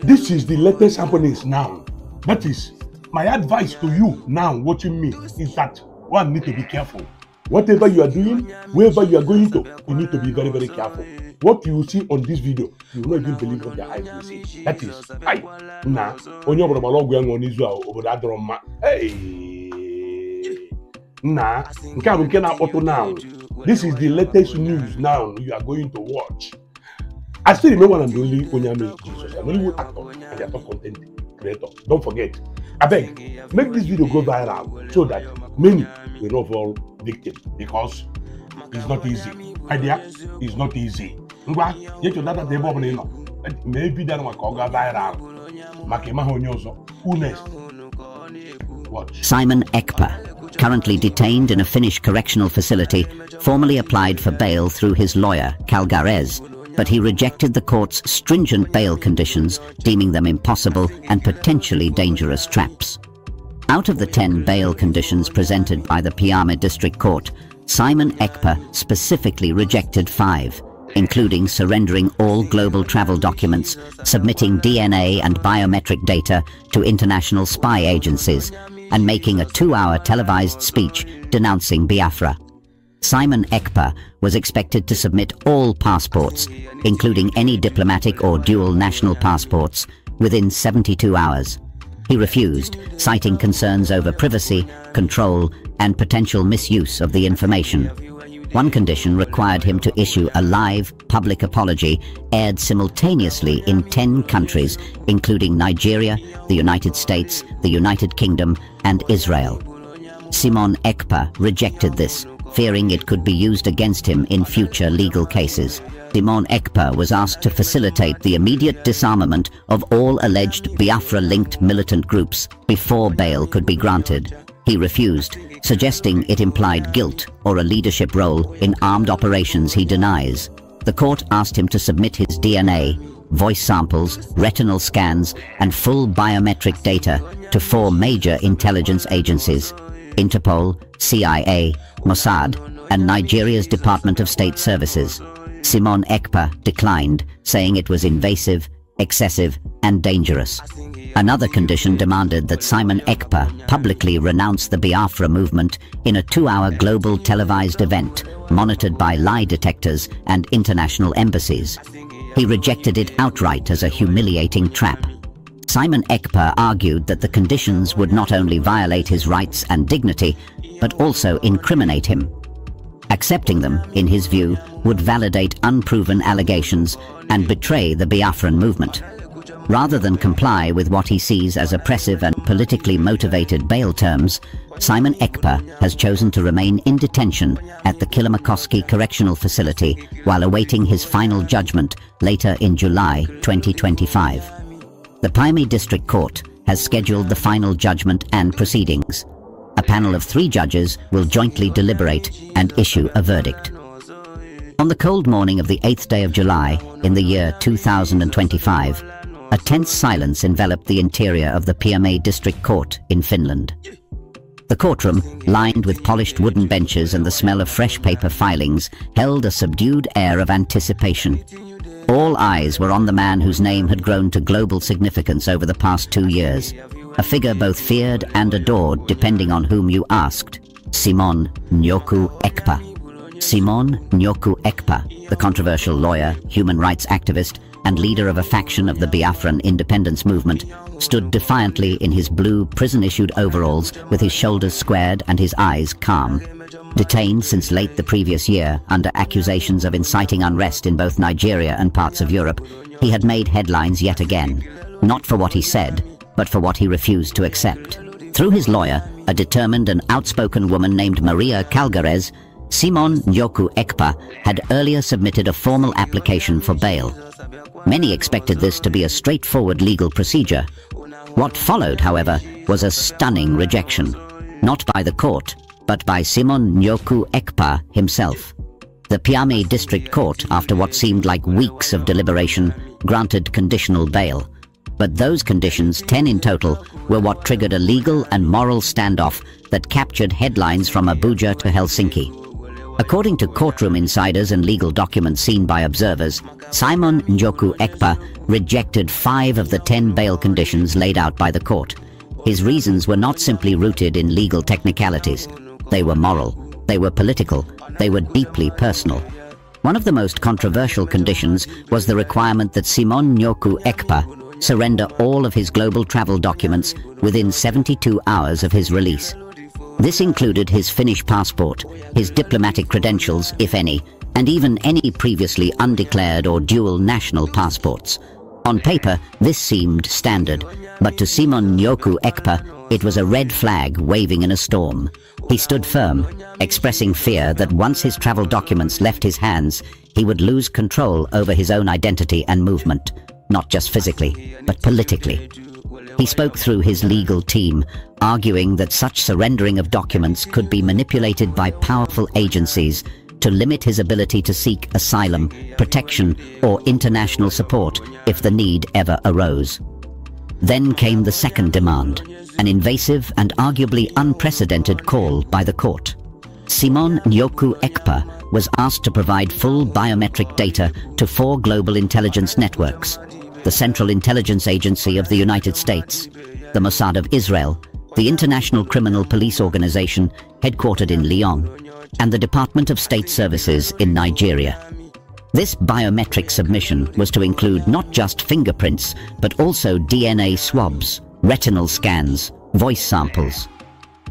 This is the latest happenings now. That is, my advice to you now watching me is that one need to be careful. Whatever you are doing, wherever you are going to, you need to be very, very careful. What you see on this video, you will not even believe what your eyes will see. That is, now. This is the latest news now you are going to watch. I still remember I'm the only Onyame Jesus, an Hollywood actor and a top content creator. Don't forget. I beg, make this video go viral so that many will not fall victim, because it's not easy. Idea is not easy. Maybe that one can go viral. Who next? Watch. Simon Ekpa, currently detained in a Finnish correctional facility, formally applied for bail through his lawyer, Calgarez, but he rejected the court's stringent bail conditions, deeming them impossible and potentially dangerous traps. Out of the 10 bail conditions presented by the Pyhame District Court, Simon Ekpa specifically rejected 5, including surrendering all global travel documents, submitting DNA and biometric data to international spy agencies, and making a 2-hour televised speech denouncing Biafra. Simon Ekpa was expected to submit all passports, including any diplomatic or dual national passports, within 72 hours. He refused, citing concerns over privacy, control, and potential misuse of the information. One condition required him to issue a live, public apology aired simultaneously in 10 countries, including Nigeria, the United States, the United Kingdom, and Israel. Simon Ekpa rejected this, fearing it could be used against him in future legal cases. Simon Ekpa was asked to facilitate the immediate disarmament of all alleged Biafra-linked militant groups before bail could be granted. He refused, suggesting it implied guilt or a leadership role in armed operations he denies. The court asked him to submit his DNA, voice samples, retinal scans, and full biometric data to 4 major intelligence agencies: Interpol, CIA, Mossad, and Nigeria's Department of State Services. Simon Ekpa declined, saying it was invasive, excessive, and dangerous. Another condition demanded that Simon Ekpa publicly renounce the Biafra movement in a 2-hour global televised event monitored by lie detectors and international embassies. He rejected it outright as a humiliating trap. Simon Ekpa argued that the conditions would not only violate his rights and dignity, but also incriminate him. Accepting them, in his view, would validate unproven allegations and betray the Biafran movement. Rather than comply with what he sees as oppressive and politically motivated bail terms, Simon Ekpa has chosen to remain in detention at the Kilimakoski Correctional Facility while awaiting his final judgment later in July 2025. The Pyhame District Court has scheduled the final judgment and proceedings. A panel of 3 judges will jointly deliberate and issue a verdict. On the cold morning of the 8th day of July in the year 2025, a tense silence enveloped the interior of the Pyhame District Court in Finland. The courtroom, lined with polished wooden benches and the smell of fresh paper filings, held a subdued air of anticipation. All eyes were on the man whose name had grown to global significance over the past 2 years. A figure both feared and adored depending on whom you asked. Simon Njoku Ekpa. Simon Njoku Ekpa, the controversial lawyer, human rights activist, and leader of a faction of the Biafran independence movement, stood defiantly in his blue prison-issued overalls with his shoulders squared and his eyes calm. Detained since late the previous year under accusations of inciting unrest in both Nigeria and parts of Europe, he had made headlines yet again, not for what he said, but for what he refused to accept. Through his lawyer, a determined and outspoken woman named Maria Calgarez, Simon Njoku Ekpa had earlier submitted a formal application for bail. Many expected this to be a straightforward legal procedure. What followed, however, was a stunning rejection, not by the court, but by Simon Njoku Ekpa himself. The Pyhame District Court, after what seemed like weeks of deliberation, granted conditional bail. But those conditions, 10 in total, were what triggered a legal and moral standoff that captured headlines from Abuja to Helsinki. According to courtroom insiders and legal documents seen by observers, Simon Njoku Ekpa rejected 5 of the 10 bail conditions laid out by the court. His reasons were not simply rooted in legal technicalities. They were moral, they were political, they were deeply personal. One of the most controversial conditions was the requirement that Simon Njoku Ekpa surrender all of his global travel documents within 72 hours of his release. This included his Finnish passport, his diplomatic credentials, if any, and even any previously undeclared or dual national passports. On paper, this seemed standard, but to Simon Njoku Ekpa, it was a red flag waving in a storm. He stood firm, expressing fear that once his travel documents left his hands, he would lose control over his own identity and movement, not just physically, but politically. He spoke through his legal team, arguing that such surrendering of documents could be manipulated by powerful agencies to limit his ability to seek asylum, protection, or international support if the need ever arose. Then came the second demand, an invasive and arguably unprecedented call by the court. Simon Njoku Ekpa was asked to provide full biometric data to 4 global intelligence networks: the Central Intelligence Agency of the United States, the Mossad of Israel, the International Criminal Police Organization headquartered in Lyon, and the Department of State Services in Nigeria. This biometric submission was to include not just fingerprints, but also DNA swabs, retinal scans, voice samples,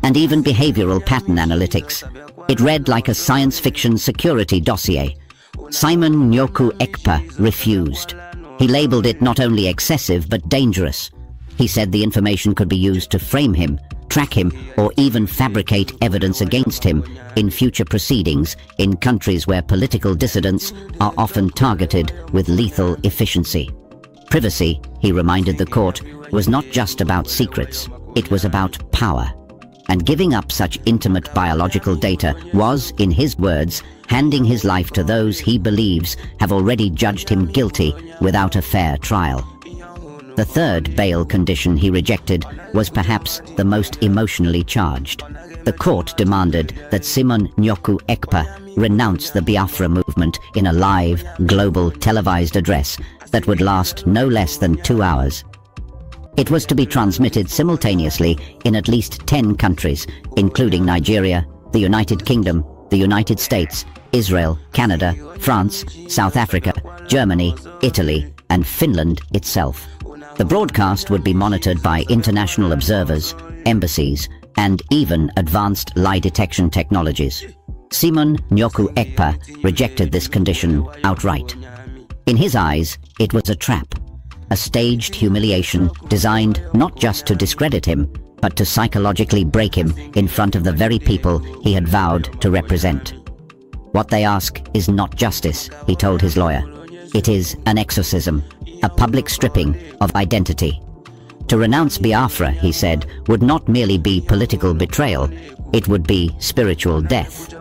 and even behavioral pattern analytics. It read like a science fiction security dossier. Simon Njoku Ekpa refused. He labeled it not only excessive but dangerous. He said the information could be used to frame him, track him, or even fabricate evidence against him in future proceedings in countries where political dissidents are often targeted with lethal efficiency. Privacy, he reminded the court, was not just about secrets, it was about power. And giving up such intimate biological data was, in his words, handing his life to those he believes have already judged him guilty without a fair trial. The third bail condition he rejected was perhaps the most emotionally charged. The court demanded that Simon Njoku Ekpa renounce the Biafra movement in a live, global, televised address that would last no less than 2 hours. It was to be transmitted simultaneously in at least 10 countries, including Nigeria, the United Kingdom, the United States, Israel, Canada, France, South Africa, Germany, Italy, and Finland itself. The broadcast would be monitored by international observers, embassies, and even advanced lie detection technologies. Simon Njoku Ekpa rejected this condition outright. In his eyes, it was a trap, a staged humiliation designed not just to discredit him, but to psychologically break him in front of the very people he had vowed to represent. What they ask is not justice, he told his lawyer. It is an exorcism, a public stripping of identity. To renounce Biafra, he said, would not merely be political betrayal, it would be spiritual death.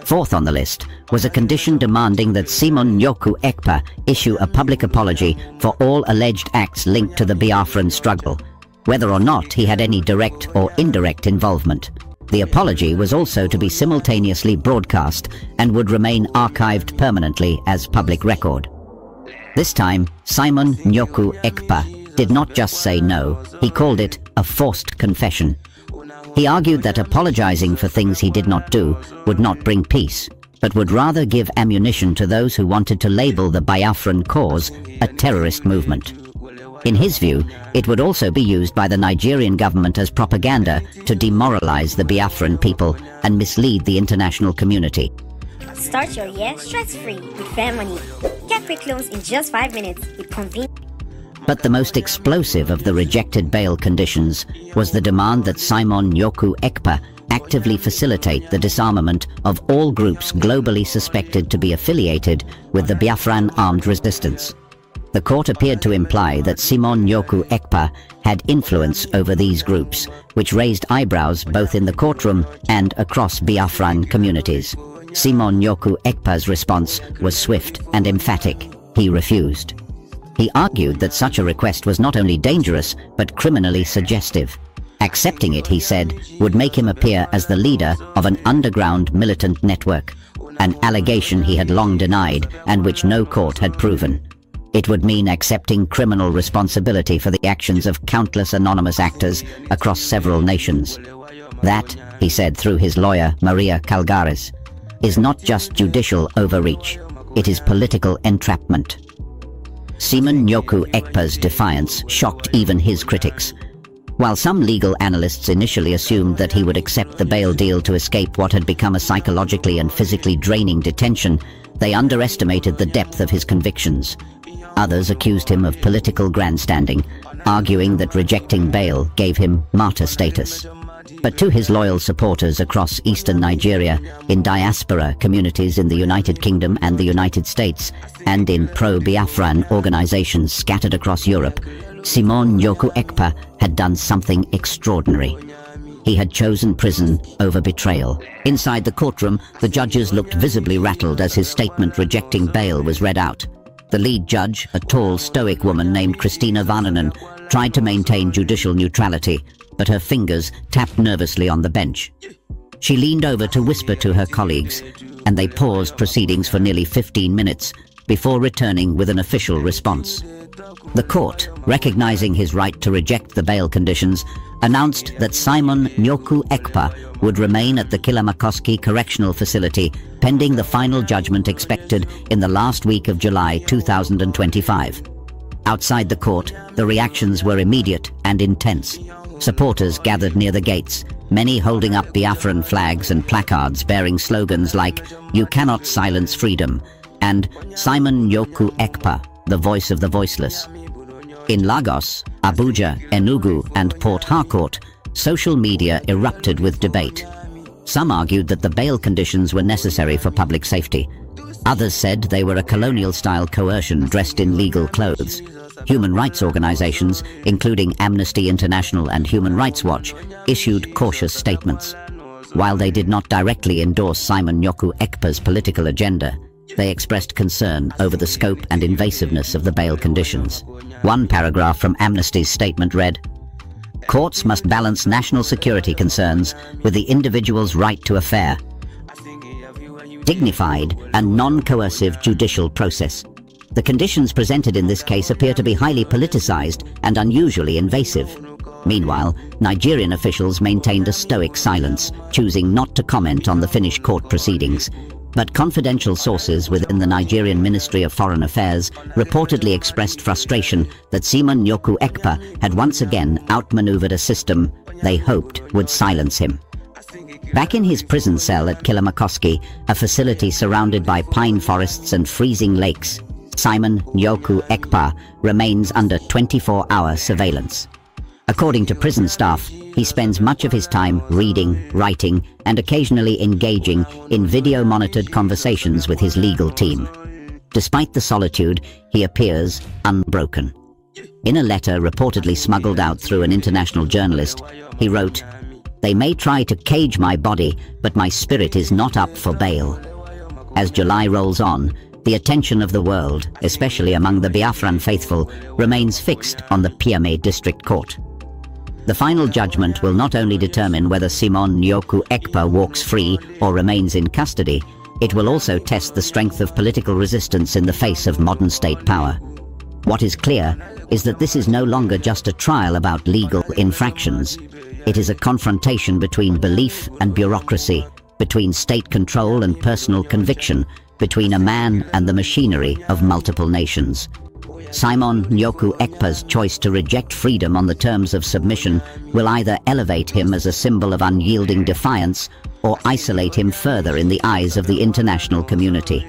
Fourth on the list was a condition demanding that Simon Njoku Ekpa issue a public apology for all alleged acts linked to the Biafran struggle, whether or not he had any direct or indirect involvement. The apology was also to be simultaneously broadcast and would remain archived permanently as public record. This time, Simon Njoku Ekpa did not just say no, he called it a forced confession. He argued that apologizing for things he did not do would not bring peace, but would rather give ammunition to those who wanted to label the Biafran cause a terrorist movement. In his view, it would also be used by the Nigerian government as propaganda to demoralize the Biafran people and mislead the international community. Start your year stress-free with Fair Money. Get quick loans in just 5 minutes with convenient. But the most explosive of the rejected bail conditions was the demand that Simon Njoku Ekpa actively facilitate the disarmament of all groups globally suspected to be affiliated with the Biafran armed resistance. The court appeared to imply that Simon Njoku Ekpa had influence over these groups, which raised eyebrows both in the courtroom and across Biafran communities. Simon Njoku Ekpa's response was swift and emphatic. He refused. He argued that such a request was not only dangerous, but criminally suggestive. Accepting it, he said, would make him appear as the leader of an underground militant network, an allegation he had long denied and which no court had proven. It would mean accepting criminal responsibility for the actions of countless anonymous actors across several nations. That, he said through his lawyer Maria Calgares, is not just judicial overreach, it is political entrapment. Simon Nyoku Ekpa's defiance shocked even his critics. While some legal analysts initially assumed that he would accept the bail deal to escape what had become a psychologically and physically draining detention, they underestimated the depth of his convictions. Others accused him of political grandstanding, arguing that rejecting bail gave him martyr status. But to his loyal supporters across eastern Nigeria, in diaspora communities in the United Kingdom and the United States, and in pro-Biafran organizations scattered across Europe, Simon Nyoku Ekpa had done something extraordinary. He had chosen prison over betrayal. Inside the courtroom, the judges looked visibly rattled as his statement rejecting bail was read out. The lead judge, a tall, stoic woman named Christina Vananen, tried to maintain judicial neutrality, but her fingers tapped nervously on the bench. She leaned over to whisper to her colleagues, and they paused proceedings for nearly 15 minutes before returning with an official response. The court, recognizing his right to reject the bail conditions, announced that Simon Nyoku Ekpa would remain at the Kilamakoski Correctional Facility pending the final judgment expected in the last week of July 2025. Outside the court, the reactions were immediate and intense. Supporters gathered near the gates, many holding up Biafran flags and placards bearing slogans like "You cannot silence freedom" and "Simon Nyoku Ekpa, the voice of the voiceless." In Lagos, Abuja, Enugu, and Port Harcourt, social media erupted with debate. Some argued that the bail conditions were necessary for public safety. Others said they were a colonial-style coercion dressed in legal clothes. Human rights organizations, including Amnesty International and Human Rights Watch, issued cautious statements. While they did not directly endorse Simon Nyoku Ekpa's political agenda, they expressed concern over the scope and invasiveness of the bail conditions. One paragraph from Amnesty's statement read, "Courts must balance national security concerns with the individual's right to a fair, dignified and non-coercive judicial process. The conditions presented in this case appear to be highly politicized and unusually invasive." Meanwhile, Nigerian officials maintained a stoic silence, choosing not to comment on the finished court proceedings. But confidential sources within the Nigerian Ministry of Foreign Affairs reportedly expressed frustration that Simon Nyoku Ekpa had once again outmaneuvered a system they hoped would silence him. Back in his prison cell at Kilamakoski, a facility surrounded by pine forests and freezing lakes, Simon Nyoku Ekpa remains under 24-hour surveillance. According to prison staff, he spends much of his time reading, writing, and occasionally engaging in video-monitored conversations with his legal team. Despite the solitude, he appears unbroken. In a letter reportedly smuggled out through an international journalist, he wrote, "They may try to cage my body, but my spirit is not up for bail." As July rolls on, the attention of the world, especially among the Biafran faithful, remains fixed on the Piame District Court. The final judgment will not only determine whether Simon Nyoku Ekpa walks free or remains in custody, it will also test the strength of political resistance in the face of modern state power. What is clear is that this is no longer just a trial about legal infractions. It is a confrontation between belief and bureaucracy, between state control and personal conviction, between a man and the machinery of multiple nations. Simon Nyoku Ekpa's choice to reject freedom on the terms of submission will either elevate him as a symbol of unyielding defiance or isolate him further in the eyes of the international community.